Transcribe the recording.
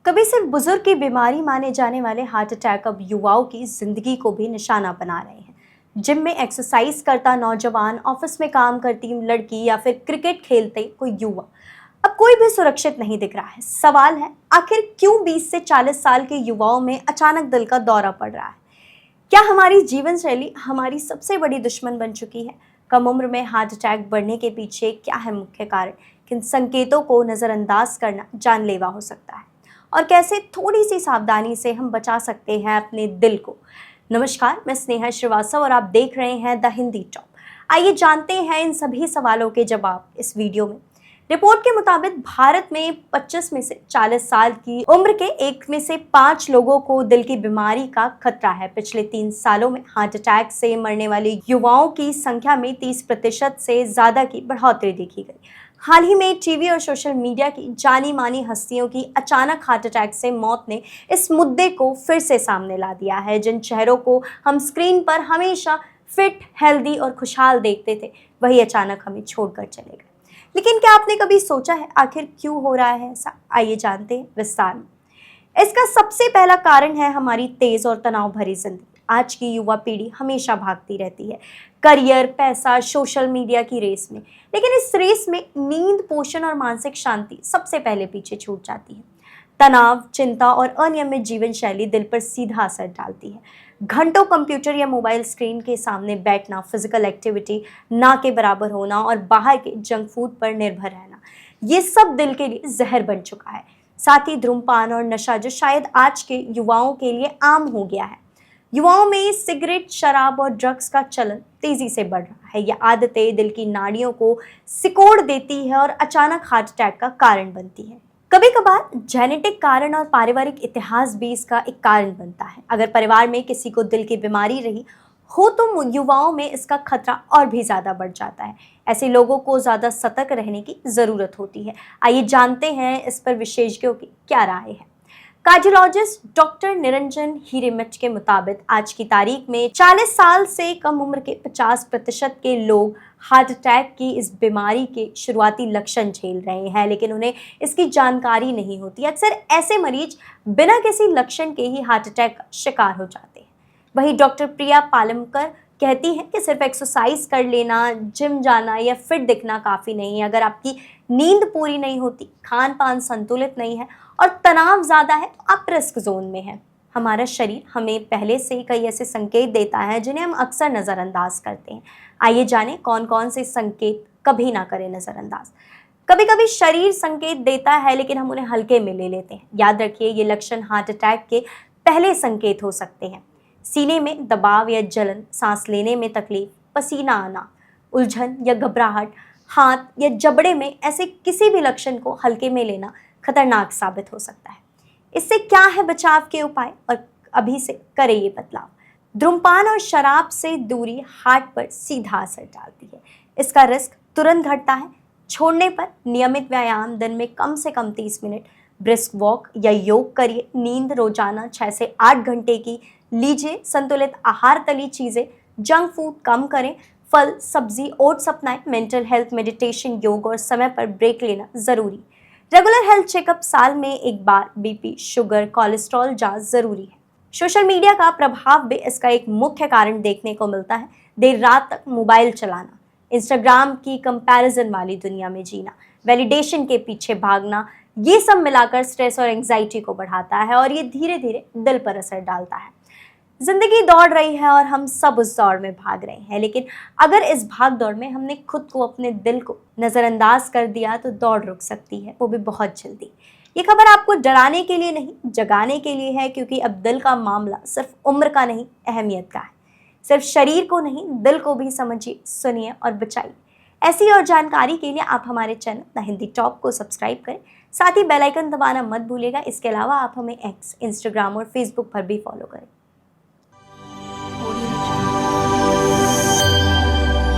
कभी सिर्फ बुजुर्ग की बीमारी माने जाने वाले हार्ट अटैक अब युवाओं की जिंदगी को भी निशाना बना रहे हैं। जिम में एक्सरसाइज करता नौजवान, ऑफिस में काम करती लड़की या फिर क्रिकेट खेलते कोई युवा, अब कोई भी सुरक्षित नहीं दिख रहा है। सवाल है, आखिर क्यों 20 से 40 साल के युवाओं में अचानक दिल का दौरा पड़ रहा है? क्या हमारी जीवन शैली हमारी सबसे बड़ी दुश्मन बन चुकी है? कम उम्र में हार्ट अटैक बढ़ने के पीछे क्या है मुख्य कारण? किन संकेतों को नजरअंदाज करना जानलेवा हो सकता है और कैसे थोड़ी सी सावधानी से हम बचा सकते हैं अपने दिल को? नमस्कार, मैं स्नेहा श्रीवास्तव और आप देख रहे हैं द हिंदी टॉप। आइए जानते हैं इन सभी सवालों के जवाब इस वीडियो में। रिपोर्ट के मुताबिक भारत में 25 में से 40 साल की उम्र के 1 में से 5 लोगों को दिल की बीमारी का खतरा है। पिछले 3 सालों में हार्ट अटैक से मरने वाले युवाओं की संख्या में 30% से ज्यादा की बढ़ोतरी देखी गई। हाल ही में टीवी और सोशल मीडिया की जानी मानी हस्तियों की अचानक हार्ट अटैक से मौत ने इस मुद्दे को फिर से सामने ला दिया है। जिन चेहरों को हम स्क्रीन पर हमेशा फिट, हेल्दी और खुशहाल देखते थे, वही अचानक हमें छोड़कर चले गए। लेकिन क्या आपने कभी सोचा है आखिर क्यों हो रहा है ऐसा? आइए जानते हैं विस्तार में। इसका सबसे पहला कारण है हमारी तेज और तनाव भरी जिंदगी। आज की युवा पीढ़ी हमेशा भागती रहती है, करियर, पैसा, सोशल मीडिया की रेस में। लेकिन इस रेस में नींद, पोषण और मानसिक शांति सबसे पहले पीछे छूट जाती है। तनाव, चिंता और अनियमित जीवन शैली दिल पर सीधा असर डालती है। घंटों कंप्यूटर या मोबाइल स्क्रीन के सामने बैठना, फिजिकल एक्टिविटी ना के बराबर होना और बाहर के जंक फूड पर निर्भर रहना, ये सब दिल के लिए जहर बन चुका है। साथ ही धूम्रपान और नशा, जो शायद आज के युवाओं के लिए आम हो गया है। युवाओं में सिगरेट, शराब और ड्रग्स का चलन तेजी से बढ़ रहा है। ये आदतें दिल की नाड़ियों को सिकोड़ देती है और अचानक हार्ट अटैक का कारण बनती है। कभी कभार जेनेटिक कारण और पारिवारिक इतिहास भी इसका एक कारण बनता है। अगर परिवार में किसी को दिल की बीमारी रही हो तो युवाओं में इसका खतरा और भी ज्यादा बढ़ जाता है। ऐसे लोगों को ज्यादा सतर्क रहने की जरूरत होती है। आइए जानते हैं इस पर विशेषज्ञों की क्या राय है। कार्डियोलॉजिस्ट डॉक्टर निरंजन हीरेमठ के मुताबिक आज की तारीख में 40 साल से कम उम्र के 50% के लोग हार्ट अटैक की इस बीमारी के शुरुआती लक्षण झेल रहे हैं, लेकिन उन्हें इसकी जानकारी नहीं होती। अक्सर ऐसे मरीज बिना किसी लक्षण के ही हार्ट अटैक का शिकार हो जाते हैं। वहीं डॉक्टर प्रिया पालमकर कहती हैं कि सिर्फ एक्सरसाइज कर लेना, जिम जाना या फिट दिखना काफ़ी नहीं है। अगर आपकी नींद पूरी नहीं होती, खान पान संतुलित नहीं है और तनाव ज़्यादा है, तो आप रिस्क जोन में हैं। हमारा शरीर हमें पहले से ही कई ऐसे संकेत देता है जिन्हें हम अक्सर नज़रअंदाज करते हैं। आइए जानें कौन कौन से संकेत कभी ना करें नज़रअंदाज। कभी कभी शरीर संकेत देता है लेकिन हम उन्हें हल्के में ले लेते हैं। याद रखिए, ये लक्षण हार्ट अटैक के पहले संकेत हो सकते हैं। सीने में दबाव या जलन, सांस लेने में तकलीफ, पसीना आना, उलझन या घबराहट, हाथ या जबड़े में ऐसे किसी भी लक्षण को हल्के में लेना खतरनाक साबित हो सकता है। इससे क्या है बचाव के उपाय और अभी से करें ये बदलाव। धूम्रपान और शराब से दूरी हार्ट पर सीधा असर डालती है। इसका रिस्क तुरंत घटता है। छोड़ने पर नियमित व्यायाम, दिन में कम से कम 30 मिनट ब्रिस्क वॉक या योग करिए। नींद रोजाना 6 से 8 घंटे की लीजिए। संतुलित आहार, तली चीजें, जंक फूड कम करें। फल, सब्जी, ओट्स अपनाएं। मेंटल हेल्थ, मेडिटेशन, योग और समय पर ब्रेक लेना जरूरी। रेगुलर हेल्थ चेकअप, साल में एक बार बीपी, शुगर, कोलेस्ट्रॉल जांच जरूरी है। सोशल मीडिया का प्रभाव भी इसका एक मुख्य कारण देखने को मिलता है। देर रात तक मोबाइल चलाना, इंस्टाग्राम की कंपैरिजन वाली दुनिया में जीना, वैलिडेशन के पीछे भागना, ये सब मिलाकर स्ट्रेस और एंजाइटी को बढ़ाता है और ये धीरे धीरे दिल पर असर डालता है। जिंदगी दौड़ रही है और हम सब उस दौड़ में भाग रहे हैं, लेकिन अगर इस भाग दौड़ में हमने खुद को, अपने दिल को नज़रअंदाज कर दिया तो दौड़ रुक सकती है, वो भी बहुत जल्दी। ये खबर आपको डराने के लिए नहीं, जगाने के लिए है, क्योंकि अब दिल का मामला सिर्फ उम्र का नहीं, अहमियत का है। सिर्फ शरीर को नहीं, दिल को भी समझिए, सुनिए और बचाइए। ऐसी और जानकारी के लिए आप हमारे चैनल द हिंदी टॉप को सब्सक्राइब करें। साथ ही बेल आइकन दबाना मत भूलिएगा। इसके अलावा आप हमें एक्स, इंस्टाग्राम और फेसबुक पर भी फॉलो करें।